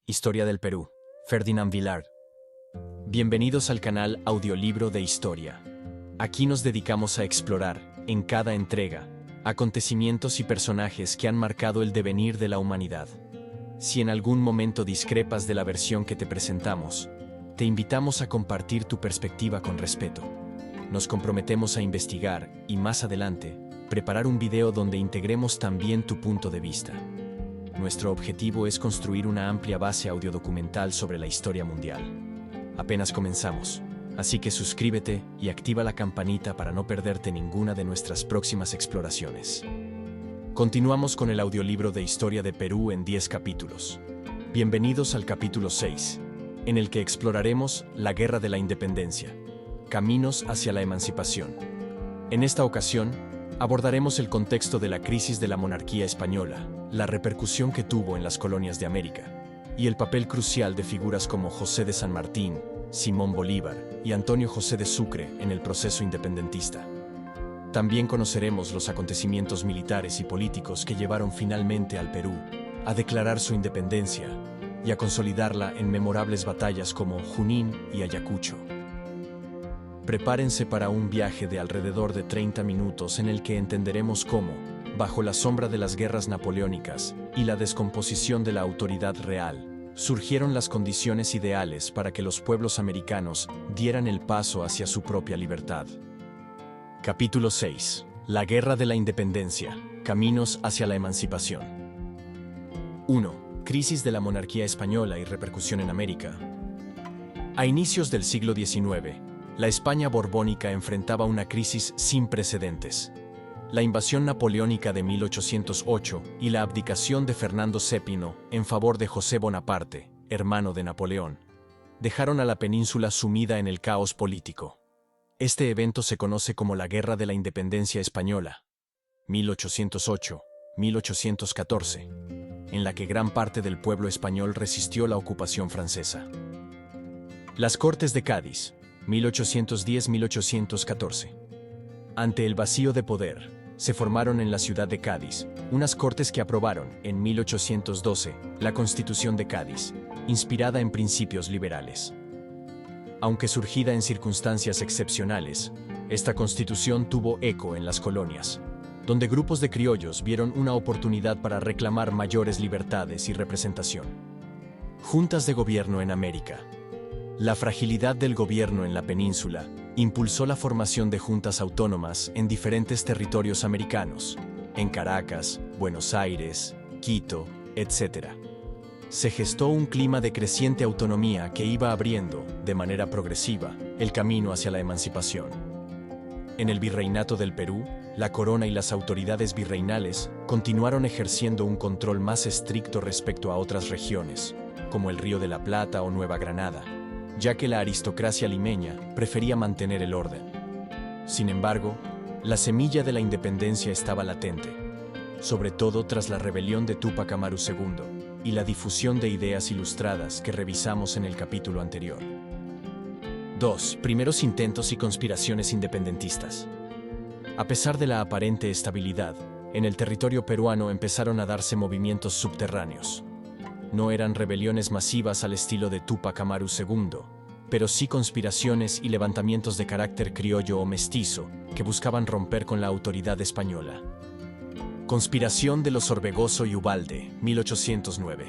Historia del Perú, Ferdinand Villard. Bienvenidos al canal Audiolibro de Historia. Aquí nos dedicamos a explorar, en cada entrega, acontecimientos y personajes que han marcado el devenir de la humanidad. Si en algún momento discrepas de la versión que te presentamos, te invitamos a compartir tu perspectiva con respeto. Nos comprometemos a investigar y, más adelante, preparar un video donde integremos también tu punto de vista. Nuestro objetivo es construir una amplia base audiodocumental sobre la historia mundial. Apenas comenzamos, así que suscríbete y activa la campanita para no perderte ninguna de nuestras próximas exploraciones. Continuamos con el audiolibro de Historia de Perú en 10 capítulos. Bienvenidos al capítulo 6, en el que exploraremos la Guerra de la Independencia, caminos hacia la emancipación. En esta ocasión, abordaremos el contexto de la crisis de la monarquía española, la repercusión que tuvo en las colonias de América, y el papel crucial de figuras como José de San Martín, Simón Bolívar y Antonio José de Sucre en el proceso independentista. También conoceremos los acontecimientos militares y políticos que llevaron finalmente al Perú a declarar su independencia y a consolidarla en memorables batallas como Junín y Ayacucho. Prepárense para un viaje de alrededor de 30 minutos en el que entenderemos cómo, bajo la sombra de las guerras napoleónicas y la descomposición de la autoridad real, surgieron las condiciones ideales para que los pueblos americanos dieran el paso hacia su propia libertad. Capítulo 6. La Guerra de la Independencia. Caminos hacia la emancipación. 1. Crisis de la monarquía española y repercusión en América. A inicios del siglo XIX, la España borbónica enfrentaba una crisis sin precedentes. La invasión napoleónica de 1808 y la abdicación de Fernando VII en favor de José Bonaparte, hermano de Napoleón, dejaron a la península sumida en el caos político. Este evento se conoce como la Guerra de la Independencia Española, 1808-1814, en la que gran parte del pueblo español resistió la ocupación francesa. Las Cortes de Cádiz, 1810-1814. Ante el vacío de poder, se formaron en la ciudad de Cádiz unas cortes que aprobaron, en 1812, la Constitución de Cádiz, inspirada en principios liberales. Aunque surgida en circunstancias excepcionales, esta constitución tuvo eco en las colonias, donde grupos de criollos vieron una oportunidad para reclamar mayores libertades y representación. Juntas de gobierno en América. La fragilidad del gobierno en la península impulsó la formación de juntas autónomas en diferentes territorios americanos, en Caracas, Buenos Aires, Quito, etc. Se gestó un clima de creciente autonomía que iba abriendo, de manera progresiva, el camino hacia la emancipación. En el Virreinato del Perú, la corona y las autoridades virreinales continuaron ejerciendo un control más estricto respecto a otras regiones, como el Río de la Plata o Nueva Granada, ya que la aristocracia limeña prefería mantener el orden. Sin embargo, la semilla de la independencia estaba latente, sobre todo tras la rebelión de Túpac Amaru II y la difusión de ideas ilustradas que revisamos en el capítulo anterior. 2. Primeros intentos y conspiraciones independentistas. A pesar de la aparente estabilidad, en el territorio peruano empezaron a darse movimientos subterráneos. No eran rebeliones masivas al estilo de Túpac Amaru II, pero sí conspiraciones y levantamientos de carácter criollo o mestizo que buscaban romper con la autoridad española. Conspiración de los Orbegoso y Ubalde, 1809.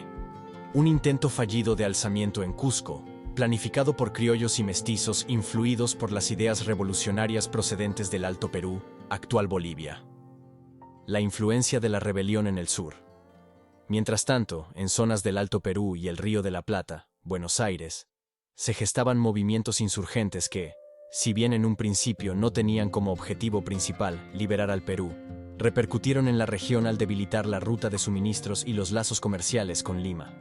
Un intento fallido de alzamiento en Cusco, planificado por criollos y mestizos influidos por las ideas revolucionarias procedentes del Alto Perú, actual Bolivia. La influencia de la rebelión en el sur. Mientras tanto, en zonas del Alto Perú y el Río de la Plata, Buenos Aires, se gestaban movimientos insurgentes que, si bien en un principio no tenían como objetivo principal liberar al Perú, repercutieron en la región al debilitar la ruta de suministros y los lazos comerciales con Lima.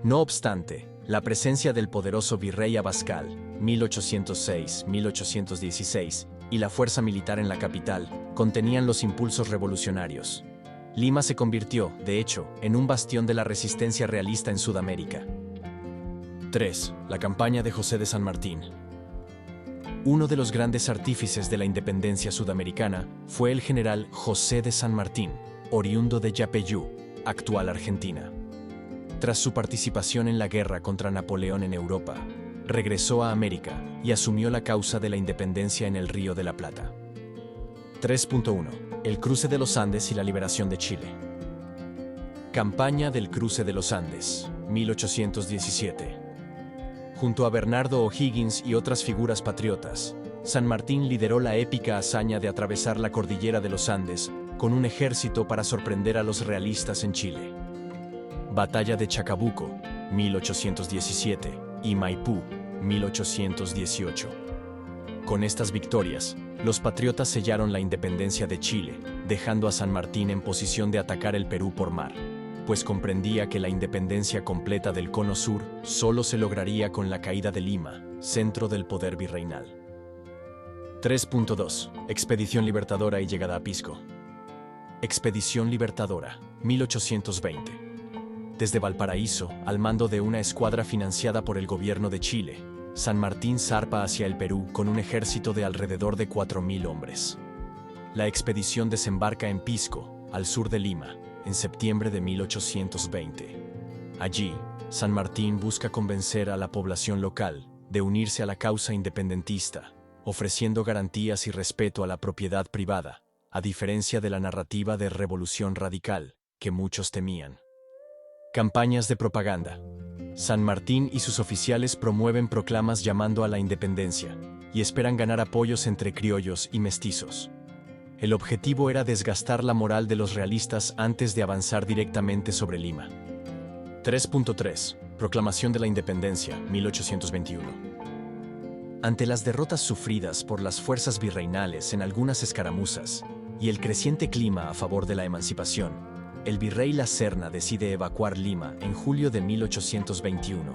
No obstante, la presencia del poderoso virrey Abascal, 1806-1816, y la fuerza militar en la capital contenían los impulsos revolucionarios. Lima se convirtió, de hecho, en un bastión de la resistencia realista en Sudamérica. 3. La campaña de José de San Martín. Uno de los grandes artífices de la independencia sudamericana fue el general José de San Martín, oriundo de Yapeyú, actual Argentina. Tras su participación en la guerra contra Napoleón en Europa, regresó a América y asumió la causa de la independencia en el Río de la Plata. 3.1. El cruce de los Andes y la liberación de Chile. Campaña del cruce de los Andes, 1817. Junto a Bernardo O'Higgins y otras figuras patriotas, San Martín lideró la épica hazaña de atravesar la cordillera de los Andes con un ejército para sorprender a los realistas en Chile. Batalla de Chacabuco, 1817, y Maipú, 1818. Con estas victorias, los patriotas sellaron la independencia de Chile, dejando a San Martín en posición de atacar el Perú por mar, pues comprendía que la independencia completa del Cono Sur solo se lograría con la caída de Lima, centro del poder virreinal. 3.2. Expedición Libertadora y llegada a Pisco. Expedición Libertadora, 1820. Desde Valparaíso, al mando de una escuadra financiada por el gobierno de Chile, San Martín zarpa hacia el Perú con un ejército de alrededor de 4.000 hombres. La expedición desembarca en Pisco, al sur de Lima, en septiembre de 1820. Allí, San Martín busca convencer a la población local de unirse a la causa independentista, ofreciendo garantías y respeto a la propiedad privada, a diferencia de la narrativa de revolución radical que muchos temían. Campañas de propaganda. San Martín y sus oficiales promueven proclamas llamando a la independencia y esperan ganar apoyos entre criollos y mestizos. El objetivo era desgastar la moral de los realistas antes de avanzar directamente sobre Lima. 3.3. Proclamación de la Independencia, 1821. Ante las derrotas sufridas por las fuerzas virreinales en algunas escaramuzas y el creciente clima a favor de la emancipación, el virrey La Serna decide evacuar Lima en julio de 1821,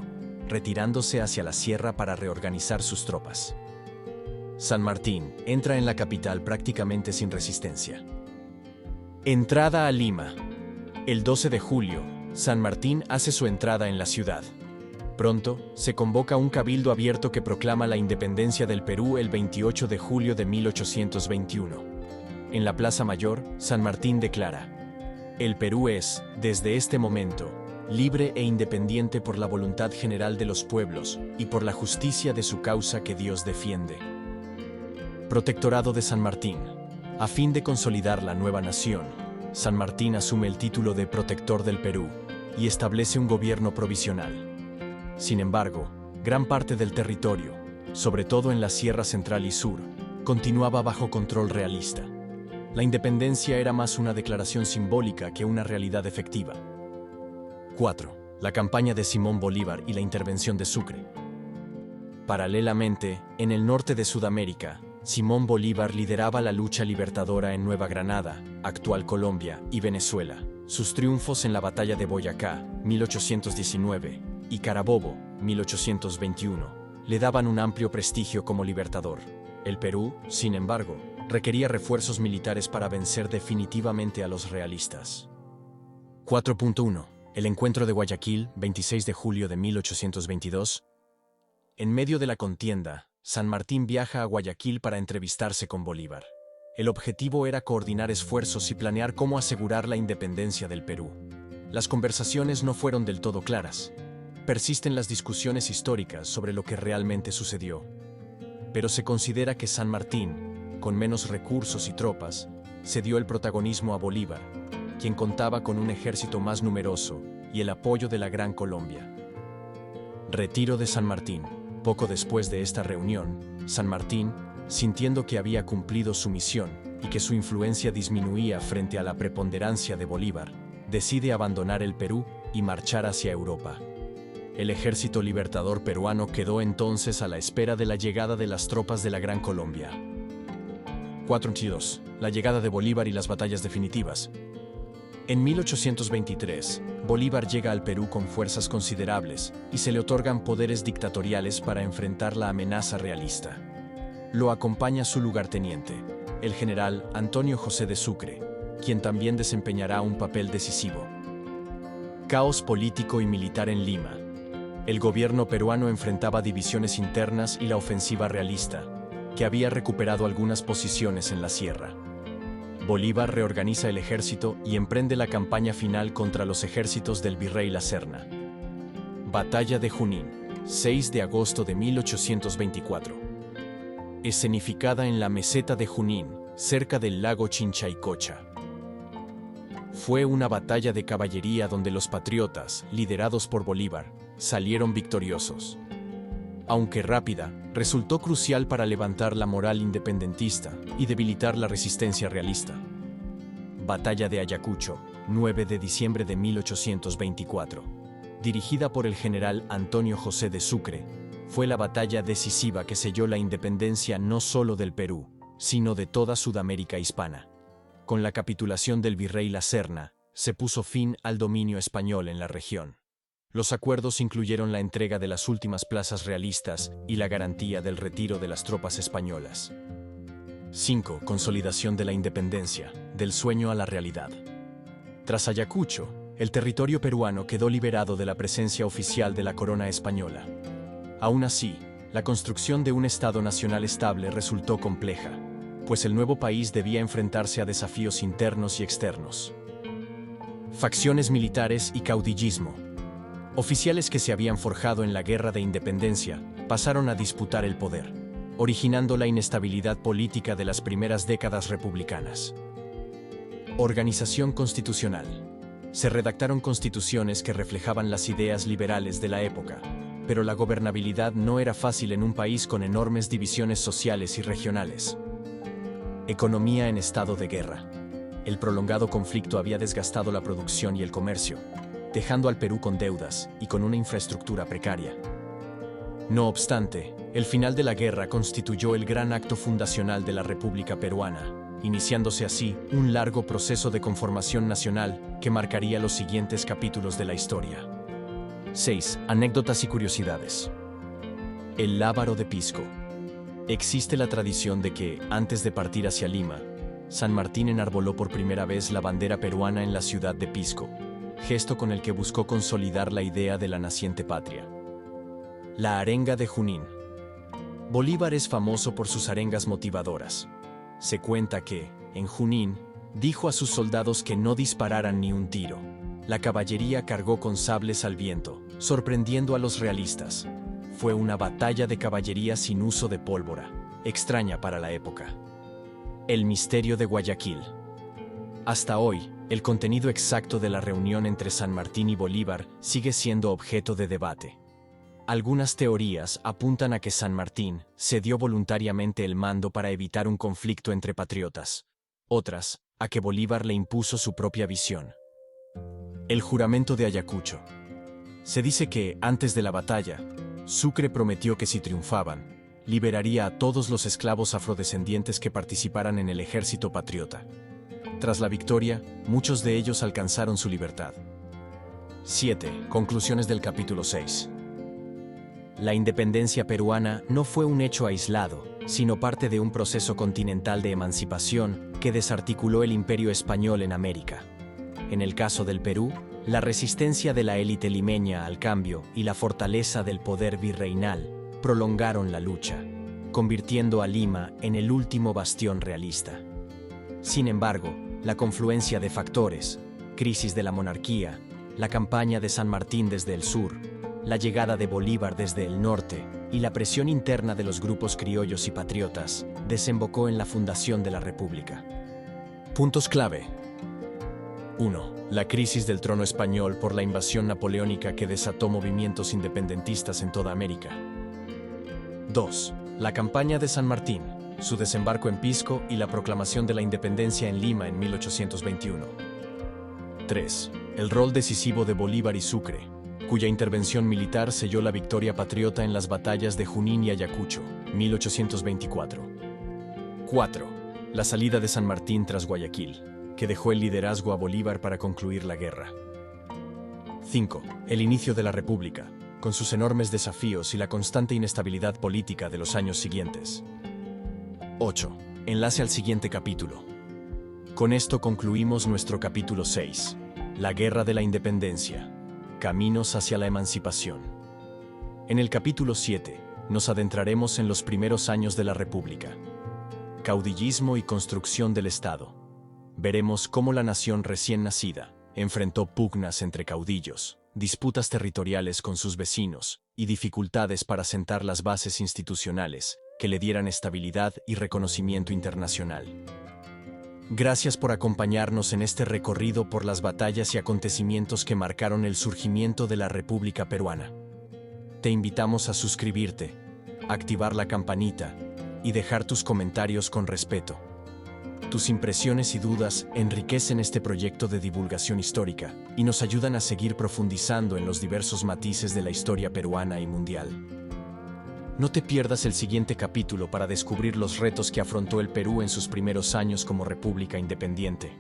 retirándose hacia la sierra para reorganizar sus tropas. San Martín entra en la capital prácticamente sin resistencia. Entrada a Lima. El 12 de julio, San Martín hace su entrada en la ciudad. Pronto, se convoca un cabildo abierto que proclama la independencia del Perú el 28 de julio de 1821. En la Plaza Mayor, San Martín declara: el Perú es, desde este momento, libre e independiente por la voluntad general de los pueblos y por la justicia de su causa que Dios defiende. Protectorado de San Martín. A fin de consolidar la nueva nación, San Martín asume el título de Protector del Perú y establece un gobierno provisional. Sin embargo, gran parte del territorio, sobre todo en la Sierra Central y Sur, continuaba bajo control realista. La independencia era más una declaración simbólica que una realidad efectiva. 4. La campaña de Simón Bolívar y la intervención de Sucre. Paralelamente, en el norte de Sudamérica, Simón Bolívar lideraba la lucha libertadora en Nueva Granada, actual Colombia, y Venezuela. Sus triunfos en la batalla de Boyacá, 1819, y Carabobo, 1821, le daban un amplio prestigio como libertador. El Perú, sin embargo, requería refuerzos militares para vencer definitivamente a los realistas. 4.1. El encuentro de Guayaquil, 26 de julio de 1822. En medio de la contienda, San Martín viaja a Guayaquil para entrevistarse con Bolívar. El objetivo era coordinar esfuerzos y planear cómo asegurar la independencia del Perú. Las conversaciones no fueron del todo claras. Persisten las discusiones históricas sobre lo que realmente sucedió. Pero se considera que San Martín, con menos recursos y tropas, cedió el protagonismo a Bolívar, quien contaba con un ejército más numeroso y el apoyo de la Gran Colombia. Retiro de San Martín. Poco después de esta reunión, San Martín, sintiendo que había cumplido su misión y que su influencia disminuía frente a la preponderancia de Bolívar, decide abandonar el Perú y marchar hacia Europa. El ejército libertador peruano quedó entonces a la espera de la llegada de las tropas de la Gran Colombia. 4.2. La llegada de Bolívar y las batallas definitivas. En 1823, Bolívar llega al Perú con fuerzas considerables y se le otorgan poderes dictatoriales para enfrentar la amenaza realista. Lo acompaña su lugarteniente, el general Antonio José de Sucre, quien también desempeñará un papel decisivo. Caos político y militar en Lima. El gobierno peruano enfrentaba divisiones internas y la ofensiva realista, que había recuperado algunas posiciones en la sierra. Bolívar reorganiza el ejército y emprende la campaña final contra los ejércitos del virrey La Serna. Batalla de Junín, 6 de agosto de 1824. Escenificada en la meseta de Junín, cerca del lago Chinchaycocha. Fue una batalla de caballería donde los patriotas, liderados por Bolívar, salieron victoriosos. Aunque rápida, resultó crucial para levantar la moral independentista y debilitar la resistencia realista. Batalla de Ayacucho, 9 de diciembre de 1824. Dirigida por el general Antonio José de Sucre, fue la batalla decisiva que selló la independencia no solo del Perú, sino de toda Sudamérica hispana. Con la capitulación del virrey La Serna, se puso fin al dominio español en la región. Los acuerdos incluyeron la entrega de las últimas plazas realistas y la garantía del retiro de las tropas españolas. 5. Consolidación de la independencia, del sueño a la realidad. Tras Ayacucho, el territorio peruano quedó liberado de la presencia oficial de la corona española. Aún así, la construcción de un Estado nacional estable resultó compleja, pues el nuevo país debía enfrentarse a desafíos internos y externos. Facciones militares y caudillismo. Oficiales que se habían forjado en la Guerra de Independencia pasaron a disputar el poder, originando la inestabilidad política de las primeras décadas republicanas. Organización constitucional. Se redactaron constituciones que reflejaban las ideas liberales de la época, pero la gobernabilidad no era fácil en un país con enormes divisiones sociales y regionales. Economía en estado de guerra. El prolongado conflicto había desgastado la producción y el comercio, dejando al Perú con deudas y con una infraestructura precaria. No obstante, el final de la guerra constituyó el gran acto fundacional de la República Peruana, iniciándose así un largo proceso de conformación nacional que marcaría los siguientes capítulos de la historia. 6. Anécdotas y curiosidades. El Lábaro de Pisco. Existe la tradición de que, antes de partir hacia Lima, San Martín enarboló por primera vez la bandera peruana en la ciudad de Pisco, gesto con el que buscó consolidar la idea de la naciente patria. La arenga de Junín. Bolívar es famoso por sus arengas motivadoras. Se cuenta que, en Junín, dijo a sus soldados que no dispararan ni un tiro. La caballería cargó con sables al viento, sorprendiendo a los realistas. Fue una batalla de caballería sin uso de pólvora, extraña para la época. El misterio de Guayaquil. Hasta hoy, el contenido exacto de la reunión entre San Martín y Bolívar sigue siendo objeto de debate. Algunas teorías apuntan a que San Martín cedió voluntariamente el mando para evitar un conflicto entre patriotas. Otras, a que Bolívar le impuso su propia visión. El juramento de Ayacucho. Se dice que, antes de la batalla, Sucre prometió que si triunfaban, liberaría a todos los esclavos afrodescendientes que participaran en el ejército patriota. Tras la victoria, muchos de ellos alcanzaron su libertad. 7. Conclusiones del capítulo 6. La independencia peruana no fue un hecho aislado, sino parte de un proceso continental de emancipación que desarticuló el imperio español en América. En el caso del Perú, la resistencia de la élite limeña al cambio y la fortaleza del poder virreinal prolongaron la lucha, convirtiendo a Lima en el último bastión realista. Sin embargo, la confluencia de factores, crisis de la monarquía, la campaña de San Martín desde el sur, la llegada de Bolívar desde el norte y la presión interna de los grupos criollos y patriotas, desembocó en la fundación de la República. Puntos clave. 1. La crisis del trono español por la invasión napoleónica que desató movimientos independentistas en toda América. 2. La campaña de San Martín, su desembarco en Pisco y la proclamación de la independencia en Lima en 1821. 3. El rol decisivo de Bolívar y Sucre, cuya intervención militar selló la victoria patriota en las batallas de Junín y Ayacucho, 1824. 4. La salida de San Martín tras Guayaquil, que dejó el liderazgo a Bolívar para concluir la guerra. 5. El inicio de la República, con sus enormes desafíos y la constante inestabilidad política de los años siguientes. 8. Enlace al siguiente capítulo. Con esto concluimos nuestro capítulo 6, la Guerra de la Independencia, Caminos hacia la Emancipación. En el capítulo 7, nos adentraremos en los primeros años de la República. Caudillismo y construcción del Estado. Veremos cómo la nación recién nacida enfrentó pugnas entre caudillos, disputas territoriales con sus vecinos y dificultades para sentar las bases institucionales que le dieran estabilidad y reconocimiento internacional. Gracias por acompañarnos en este recorrido por las batallas y acontecimientos que marcaron el surgimiento de la República Peruana. Te invitamos a suscribirte, activar la campanita y dejar tus comentarios con respeto. Tus impresiones y dudas enriquecen este proyecto de divulgación histórica y nos ayudan a seguir profundizando en los diversos matices de la historia peruana y mundial. No te pierdas el siguiente capítulo para descubrir los retos que afrontó el Perú en sus primeros años como república independiente.